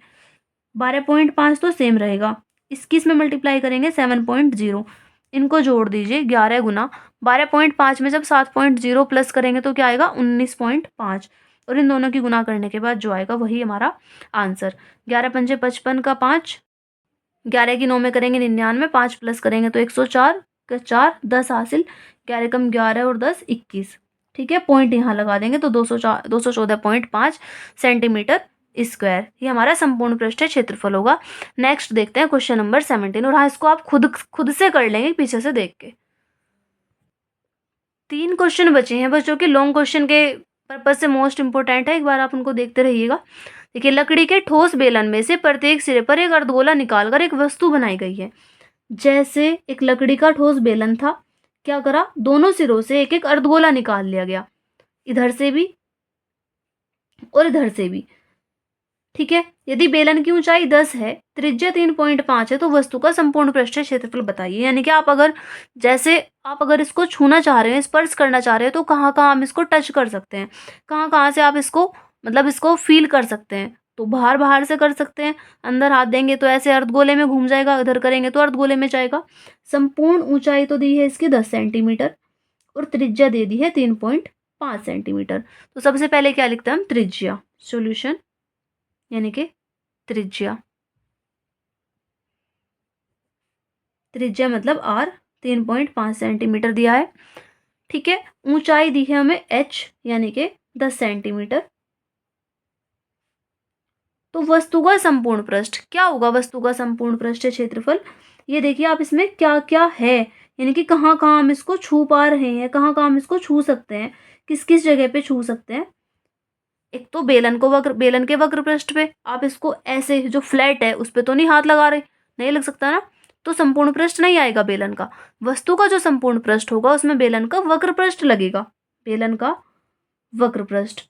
12.5 तो सेम रहेगा, इसकी इसमें मल्टीप्लाई करेंगे 7.0, इनको जोड़ दीजिए 11 गुना 12.5 में जब 7.0 प्लस करेंगे तो क्या आएगा 19.5, और इन दोनों की गुना करने के बाद जो आएगा वही हमारा आंसर। 11 पंजे 55 का 5, 11 की 9 में करेंगे 99, 5 प्लस करेंगे तो 104 का 4, 10 हासिल, 11 कम 11 और 10 21। ठीक है, पॉइंट यहाँ लगा देंगे तो 214.5 सेंटीमीटर स्क्वायर ये हमारा संपूर्ण पृष्ठीय क्षेत्रफल होगा। नेक्स्ट देखते हैं क्वेश्चन नंबर 17, और हाँ इसको आप खुद से कर लेंगे पीछे से देख के। 3 क्वेश्चन बचे हैं बस, जो कि लॉन्ग क्वेश्चन के पर्पज से मोस्ट इंपोर्टेंट है, एक बार आप उनको देखते रहिएगा। देखिए, लकड़ी के ठोस बेलन में से प्रत्येक सिरे पर एक अर्धगोला निकालकर एक वस्तु बनाई गई है। जैसे एक लकड़ी का ठोस बेलन था, क्या करा, दोनों सिरों से एक एक अर्धगोला निकाल लिया गया, इधर से भी और इधर से भी। ठीक है, यदि बेलन की ऊंचाई 10 है, त्रिज्या 3.5 है, तो वस्तु का संपूर्ण पृष्ठीय क्षेत्रफल बताइए। यानी कि आप अगर इसको छूना चाह रहे हैं, स्पर्श करना चाह रहे हैं, तो कहाँ कहाँ हम इसको टच कर सकते हैं, कहाँ कहाँ से आप इसको फील कर सकते हैं। तो बाहर बाहर से कर सकते हैं, अंदर हाथ देंगे तो ऐसे अर्धगोले में घूम जाएगा, इधर करेंगे तो अर्धगोले में जाएगा। संपूर्ण ऊंचाई तो दी है इसकी 10 सेंटीमीटर और त्रिज्या दे दी है 3.5 सेंटीमीटर। तो सबसे पहले क्या लिखते हैं हम, त्रिज्या। सॉल्यूशन यानी कि त्रिज्या मतलब r 3.5 सेंटीमीटर दिया है। ठीक है, ऊंचाई दी है हमें h यानी कि 10 सेंटीमीटर। तो वस्तु का संपूर्ण पृष्ठ क्या होगा, वस्तु का संपूर्ण पृष्ठीय क्षेत्रफल, ये देखिए आप इसमें क्या क्या है, यानी कि कहाँ कहाँ हम इसको छू पा रहे हैं, कहाँ कहाँ हम इसको छू सकते हैं, किस किस जगह पे छू सकते हैं। एक तो बेलन के वक्र पृष्ठ पे आप इसको ऐसे जो फ्लैट है उस पे तो नहीं हाथ लगा रहे, नहीं लग सकता ना, तो संपूर्ण पृष्ठ नहीं आएगा बेलन का। वस्तु का जो संपूर्ण पृष्ठ होगा उसमें बेलन का वक्र पृष्ठ लगेगा, बेलन का वक्र पृष्ठ।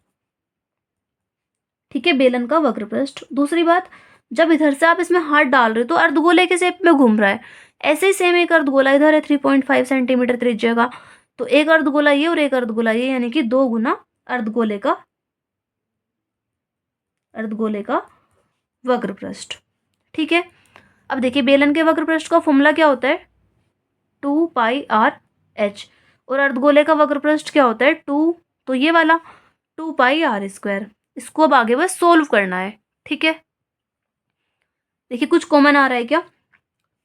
ठीक है, बेलन का वक्र पृष्ठ। दूसरी बात, जब इधर से आप इसमें हाथ डाल रहे हो तो अर्धगोले के शेप में घूम रहा है, ऐसे ही सेम एक अर्धगोला इधर है 3.5 सेंटीमीटर त्रिज्या का, तो एक अर्धगोला ये और एक अर्धगोला ये, यानी कि 2 गुना अर्धगोले का वक्र पृष्ठ। ठीक है, अब देखिए बेलन के वक्र पृष्ठ का फॉर्मूला क्या होता है, 2πr/h, और अर्धगोले का वक्र पृष्ठ क्या होता है, 2, तो ये वाला 2πr²। इसको अब आगे बस सोल्व करना है। ठीक है, देखिए कुछ कॉमन आ रहा है क्या,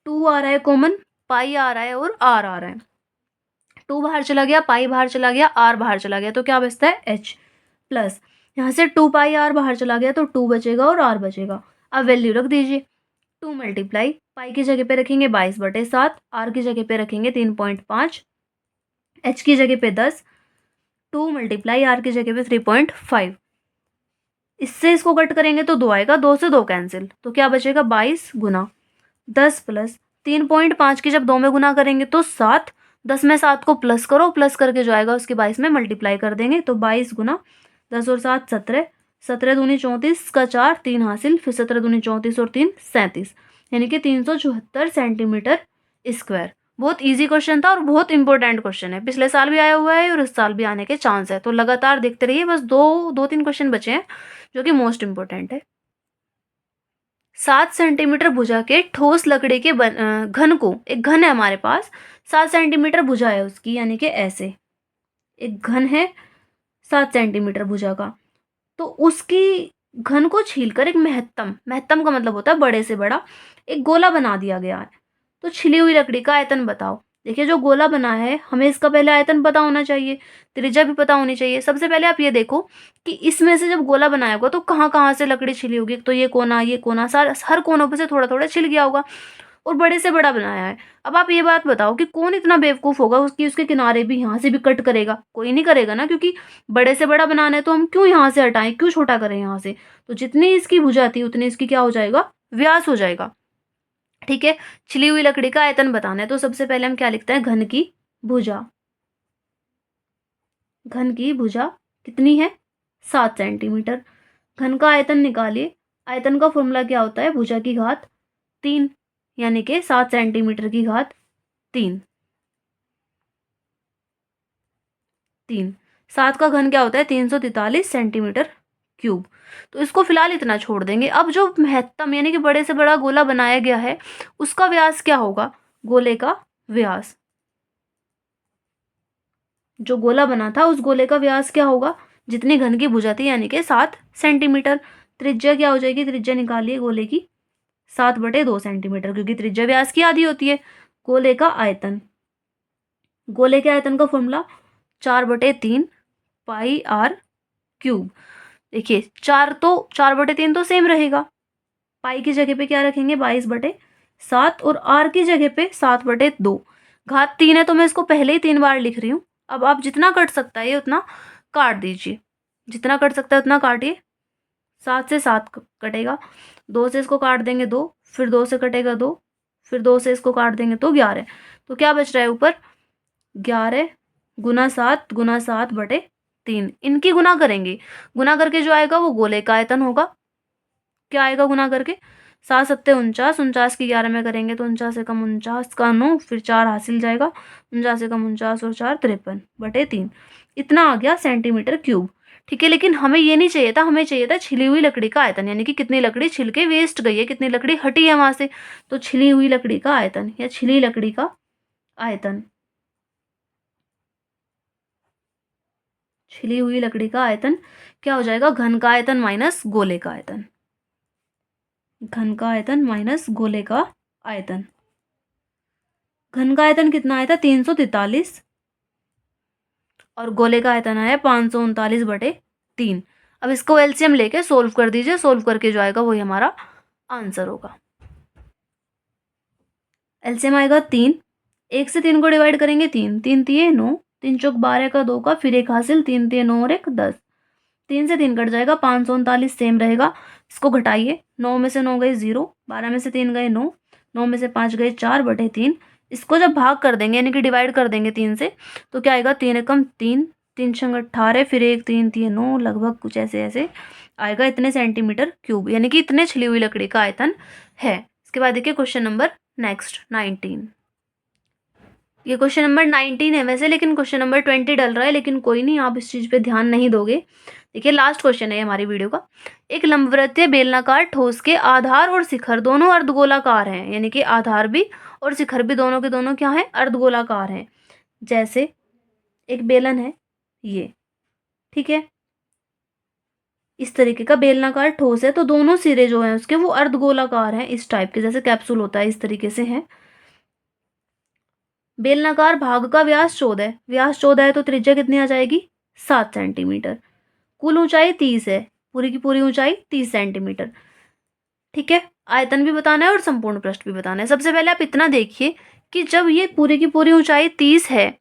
2 आ रहा है कॉमन, पाई आ रहा है और r आ रहा है। 2 बाहर चला गया, पाई बाहर चला गया, r बाहर चला गया, तो क्या बचता है h, प्लस यहाँ से 2πr बाहर चला गया तो 2 बचेगा और r बचेगा। अब वैल्यू रख दीजिए, 2 मल्टीप्लाई पाई की जगह पे रखेंगे 22/7, r की जगह पे रखेंगे 3.5, h की जगह पे 10, 2 मल्टीप्लाई r की जगह पे 3.5, इससे इसको कट करेंगे तो 2 आएगा, 2 से 2 कैंसिल, तो क्या बचेगा 22 गुना 10 प्लस 3.5 की जब 2 में गुना करेंगे तो 7, 10 में 7 को प्लस करो, प्लस करके जो आएगा उसके 22 में मल्टीप्लाई कर देंगे, तो 22 गुना 10 और 7 17, 17 दूनी 34 का 4, 3 हासिल, फिर 17 दूनी 34 और 3 37, यानी कि 374 सेंटीमीटर स्क्वायर। बहुत इजी क्वेश्चन था और बहुत इंपॉर्टेंट क्वेश्चन है, पिछले साल भी आया हुआ है और इस साल भी आने के चांस है, तो लगातार देखते रहिए। बस 2-3 क्वेश्चन बचे हैं जो कि मोस्ट इंपॉर्टेंट है। 7 सेंटीमीटर भुजा के ठोस लकड़ी के घन को, एक घन है हमारे पास, 7 सेंटीमीटर भुजा है उसकी, यानी कि ऐसे एक घन है 7 सेंटीमीटर भुजा का, तो उसकी घन को छीलकर एक महत्तम का मतलब होता है बड़े से बड़ा, एक गोला बना दिया गया है। तो छिली हुई लकड़ी का आयतन बताओ। देखिए जो गोला बना है हमें इसका पहले आयतन पता होना चाहिए, त्रिज्या भी पता होनी चाहिए। सबसे पहले आप ये देखो कि इसमें से जब गोला बनाया होगा तो कहाँ कहाँ से लकड़ी छिली होगी, तो ये कोना हर कोनों पर से थोड़ा थोड़ा छिल गया होगा और बड़े से बड़ा बनाया है। अब आप ये बात बताओ कि कौन इतना बेवकूफ़ होगा उसके किनारे भी यहाँ से भी कट करेगा, कोई नहीं करेगा ना, क्योंकि बड़े से बड़ा बनाना है तो हम क्यों यहाँ से हटाएं, क्यों छोटा करें यहाँ से। तो जितनी इसकी भुजा थी उतनी इसकी क्या हो जाएगा, व्यास हो जाएगा। ठीक है, छिली हुई लकड़ी का आयतन बताना है तो सबसे पहले हम क्या लिखते हैं, घन की भुजा कितनी है 7 सेंटीमीटर। घन का आयतन निकालिए। आयतन का फॉर्मूला क्या होता है? भुजा की घात 3, यानी कि 7 सेंटीमीटर की घात 3। 3 7 का घन क्या होता है? 343 सेंटीमीटर क्यूब। तो इसको फिलहाल इतना छोड़ देंगे। अब जो महत्तम यानी कि बड़े से बड़ा गोला बनाया गया है उसका व्यास क्या होगा? गोले का व्यास, जो गोला बना था उस गोले का व्यास क्या होगा? जितनी घन की भुजा थी यानी कि 7 सेंटीमीटर। त्रिज्या क्या हो जाएगी? त्रिज्या निकालिए गोले की 7/2 सेंटीमीटर, क्योंकि त्रिज्या व्यास की आधी होती है। गोले का आयतन, गोले के आयतन का फॉर्मूला 4/3 पाई आर क्यूब। देखिए 4/3 तो सेम रहेगा। पाई की जगह पे क्या रखेंगे? 22/7 और आर की जगह पे 7/2। घात 3 है तो मैं इसको पहले ही 3 बार लिख रही हूँ। अब आप जितना कट सकता है उतना काट दीजिए, जितना कट सकता है उतना काटिए। 7 से 7 कटेगा, 2 से इसको काट देंगे 2, फिर 2 से कटेगा 2, फिर 2 से इसको काट देंगे तो 11। तो क्या बच रहा है ऊपर? 11 गुना 7 गुना 7/3। इनकी गुना करेंगे, गुना करके जो आएगा वो गोले का आयतन होगा। क्या आएगा गुना करके? 7 सत्ते 49, 49 की 11 में करेंगे तो 49 से कम 49 का 9, फिर 4 हासिल जाएगा, 49 से कम 49 और 4 53/3। इतना आ गया सेंटीमीटर क्यूब। ठीक है, लेकिन हमें ये नहीं चाहिए था, हमें चाहिए था छिली हुई लकड़ी का आयतन, यानी कि कितनी लकड़ी छिल के वेस्ट गई है, कितनी लकड़ी हटी है वहां से। तो छिली हुई लकड़ी का आयतन या छिली लकड़ी का आयतन, छिली हुई लकड़ी का आयतन क्या हो जाएगा? घन का आयतन माइनस गोले का आयतन, घन का आयतन माइनस गोले का आयतन। घन का आयतन कितना आया था? 343 और गोले का आयतन आया 539/3। अब इसको एलसीएम लेके सोल्व कर दीजिए, सोल्व करके जो आएगा वही हमारा आंसर होगा। एलसीएम आएगा 3, 1 से 3 को डिवाइड करेंगे 3, 3 तिये 9, 3 चौक 12 का 2 का, फिर 1 हासिल, 3 तिये 9 और 1 10। 3 से 3 कट जाएगा, 539 सेम रहेगा। इसको घटाइए, 9 में से 9 गए 0, 12 में से 3 गए 9, 9 में से 5 गए 4/3। इसको जब भाग कर देंगे यानी कि डिवाइड कर देंगे 3 से, तो क्या आएगा? 3 एकम 3, 3 छंग 18, फिर 1 3 3 9, लगभग कुछ ऐसे ऐसे आएगा। इतने सेंटीमीटर क्यूब, यानी कि इतने छिली हुई लकड़ी का आयतन है। इसके बाद देखिए क्वेश्चन नंबर नेक्स्ट 19। ये क्वेश्चन नंबर 19 है वैसे, लेकिन क्वेश्चन नंबर 20 डल रहा है, लेकिन कोई नहीं, आप इस चीज़ पे ध्यान नहीं दोगे। देखिए लास्ट क्वेश्चन है हमारी वीडियो का। एक लंबवृत्तीय बेलनाकार ठोस के आधार और शिखर दोनों अर्धगोलाकार हैं, यानी कि आधार भी और शिखर भी दोनों के दोनों क्या हैं? अर्धगोलाकार हैं। जैसे एक बेलन है ये, ठीक है, इस तरीके का बेलनाकार ठोस है, तो दोनों सिरे जो हैं उसके वो अर्धगोलाकार हैं, इस टाइप के, जैसे कैप्सूल होता है इस तरीके से है। बेलनाकार भाग का व्यास 14 है, व्यास 14 है तो त्रिज्या कितनी आ जाएगी? 7 सेंटीमीटर। कुल ऊंचाई 30 है, पूरी की पूरी ऊंचाई 30 सेंटीमीटर। ठीक है, आयतन भी बताना है और संपूर्ण पृष्ठ भी बताना है। सबसे पहले आप इतना देखिए कि जब ये पूरी की पूरी ऊंचाई 30 है,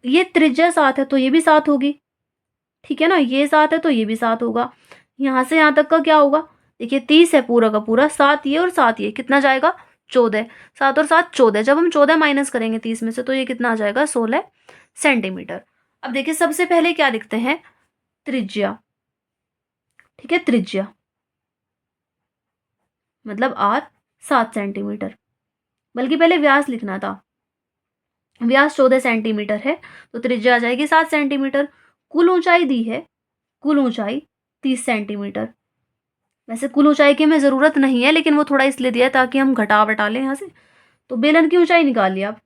ये त्रिज्या 7 है तो ये भी 7 होगी। ठीक है ना, ये 7 है तो ये भी 7 होगा। यहाँ से यहाँ तक का क्या होगा? देखिए 30 है पूरा का पूरा, 7 ये और 7 ये, कितना जाएगा? 14। 7 और 7 14। जब हम 14 माइनस करेंगे 30 में से तो ये कितना आ जाएगा? 16 सेंटीमीटर। अब देखिए सबसे पहले क्या लिखते हैं? त्रिज्या। ठीक है, त्रिज्या मतलब आर 7 सेंटीमीटर, बल्कि पहले व्यास लिखना था। व्यास 14 सेंटीमीटर है तो त्रिज्या आ जाएगी 7 सेंटीमीटर। कुल ऊंचाई दी है, कुल ऊंचाई 30 सेंटीमीटर। वैसे कुल ऊंचाई की हमें ज़रूरत नहीं है, लेकिन वो थोड़ा इसलिए दिया है ताकि हम घटा बटा लें यहाँ से। तो बेलन की ऊंचाई निकालिए आप।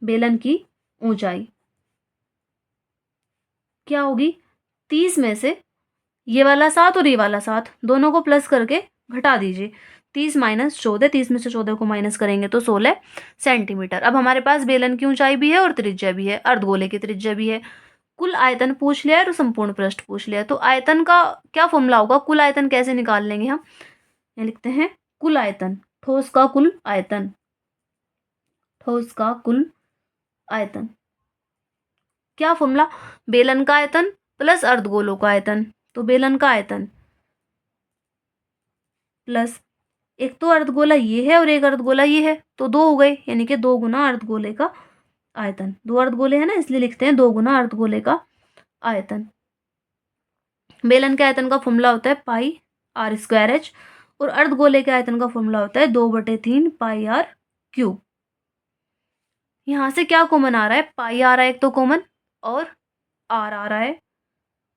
बेलन की ऊंचाई क्या होगी? 30 में से ये वाला 7 और ये वाला 7 दोनों को प्लस करके घटा दीजिए। 30 माइनस 14, 30 में से 14 को माइनस करेंगे तो 16 सेंटीमीटर। अब हमारे पास बेलन की ऊंचाई भी है और त्रिज्या भी है, अर्धगोले की त्रिज्या भी है। कुल आयतन पूछ लिया और संपूर्ण पृष्ठ पूछ लिया, तो आयतन का क्या फॉर्मूला होगा? कुल आयतन कैसे निकाल लेंगे हम? ये लिखते हैं कुल आयतन, ठोस का कुल आयतन, ठोस का कुल आयतन। क्या फॉर्मूला? बेलन का आयतन प्लस अर्धगोलों का आयतन, तो बेलन का आयतन प्लस, एक तो अर्धगोला ये है और एक अर्धगोला ये है तो 2 हो गए, यानी कि 2 गुना अर्धगोले का आयतन। 2 अर्धगोले है ना, इसलिए लिखते हैं 2 गुना अर्धगोले का आयतन। बेलन के आयतन का फॉर्मूला होता है पाई आर स्क्वायर एच, और अर्धगोले के आयतन का फॉर्मूला होता है 2/3 पाई आर क्यूब। यहाँ से क्या कॉमन आ रहा है, पाई आ रहा है एक तो कॉमन, और आर आ रहा है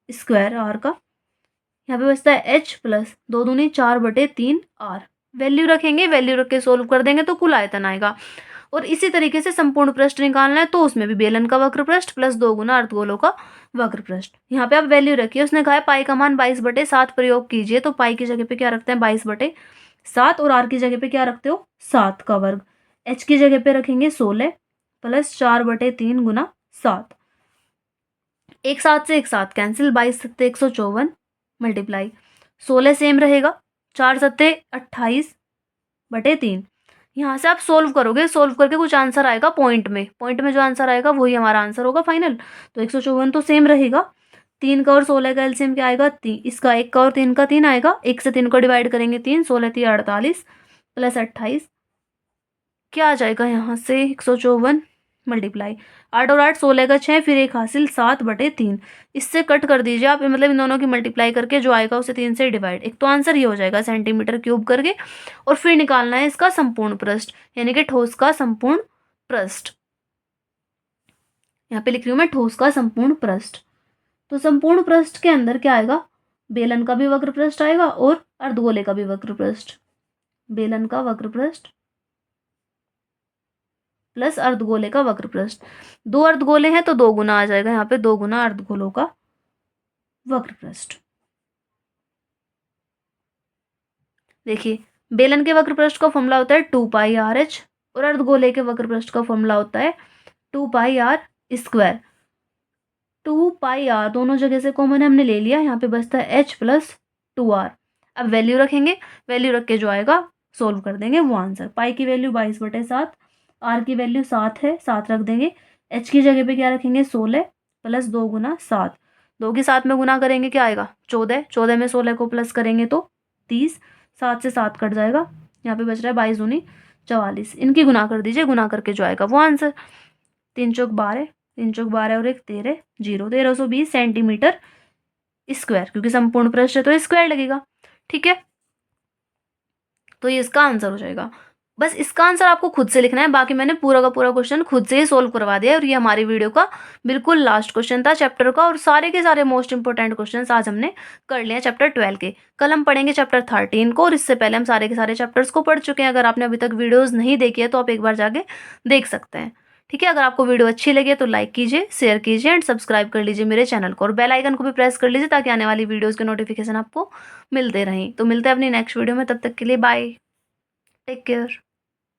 स्क्वायर आर का। यहाँ पे बचता है एच प्लस 2 दूनी 4/3 आर। वैल्यू रखेंगे, वैल्यू रख के सोल्व कर देंगे तो कुल आयतन आएगा। और इसी तरीके से संपूर्ण पृष्ठ निकालना है, तो उसमें भी बेलन का वक्र पृष्ठ प्लस 2 गुना अर्धगोलों का वक्र पृष्ठ। यहाँ पे आप वैल्यू रखिए, उसने कहा है पाई का मान 22/7 प्रयोग कीजिए, तो पाई की जगह पे क्या रखते हैं 22/7, और आर की जगह पे क्या रखते हो 7 का वर्ग। एच की जगह पे रखेंगे 16 प्लस 4/3 गुना 7। एक सात से एक सात कैंसिल, 22×7 = 154 मल्टीप्लाई 16 सेम रहेगा, 4×7 = 28/3। यहाँ से आप सोल्व करोगे, सोल्व करके कुछ आंसर आएगा पॉइंट में, पॉइंट में जो आंसर आएगा वही हमारा आंसर होगा फाइनल। तो 154 तो सेम रहेगा। 3 का और 16 का एलसीएम क्या आएगा, इसका 1 का और 3 का 3 आएगा। 1 से 3 को डिवाइड करेंगे 3, 16×3 = 48 प्लस 28 क्या आ जाएगा यहाँ से 154 मल्टीप्लाई 8 और 8 16 का 6, फिर 1 हासिल 7/3। इससे कट कर दीजिए आप, मतलब इन दोनों की मल्टीप्लाई करके जो आएगा उसे 3 से डिवाइड। एक तो आंसर ये हो जाएगा सेंटीमीटर क्यूब करके, और फिर निकालना है इसका संपूर्ण पृष्ठ, यानी कि ठोस का संपूर्ण पृष्ठ। यहाँ पे लिख रही हूँ मैं ठोस का संपूर्ण पृष्ठ। तो संपूर्ण पृष्ठ के अंदर क्या आएगा, बेलन का भी वक्र पृष्ठ आएगा और अर्धगोले का भी वक्र पृष्ठ। बेलन का वक्र पृष्ठ प्लस अर्धगोले का वक्र पृष्ठ। 2 अर्धगोले हैं तो 2 गुना आ जाएगा, यहाँ पे 2 गुना अर्धगोलों का वक्र पृष्ठ। देखिए बेलन के वक्र पृष्ठ का फॉर्मूला होता है 2πr(h) और अर्धगोले के वक्र पृष्ठ का फॉर्मूला होता है 2πr²। 2πr दोनों जगह से कॉमन हमने ले लिया, यहाँ पे बचता है h प्लस 2r। अब वैल्यू रखेंगे, वैल्यू रख के जो आएगा सोल्व कर देंगे वो आंसर। पाई की वैल्यू 22/7, आर की वैल्यू 7 है, 7 रख देंगे। एच की जगह पे क्या रखेंगे 16 प्लस 2 गुना 7। 2 की 7 में गुना करेंगे क्या आएगा 14, 14 में 16 को प्लस करेंगे तो 30, 7 से 7 कट जाएगा। यहाँ पे बच रहा है 22 दूनी 44। इनकी गुना कर दीजिए, गुना करके जो आएगा वो आंसर। 3 चौक 12, 3 चौक 12 और 1 13, 1320 सेंटीमीटर स्क्वायर, क्योंकि संपूर्ण पृष्ठ है तो स्क्वायर लगेगा। ठीक है, तो ये इसका आंसर हो जाएगा। बस इसका आंसर आपको खुद से लिखना है, बाकी मैंने पूरा का पूरा क्वेश्चन खुद से ही सोल्व करवा दिया है। और ये हमारी वीडियो का बिल्कुल लास्ट क्वेश्चन था चैप्टर का, और सारे के सारे मोस्ट इंपोर्टेंट क्वेश्चंस आज हमने कर लिए चैप्टर 12 के। कल हम पढ़ेंगे चैप्टर 13 को, और इससे पहले हम सारे के सारे चैप्टर्स को पढ़ चुके हैं। अगर आपने अभी तक वीडियोज़ नहीं देखी है तो आप एक बार जाके देख सकते हैं। ठीक है, अगर आपको वीडियो अच्छी लगे तो लाइक कीजिए, शेयर कीजिए एंड सब्सक्राइब कर लीजिए मेरे चैनल को, और बेल आइकन को भी प्रेस कर लीजिए ताकि आने वाली वीडियोज़ के नोटिफिकेशन आपको मिलते रहें। तो मिलते हैं अपनी नेक्स्ट वीडियो में, तब तक के लिए बाय, टेक केयर।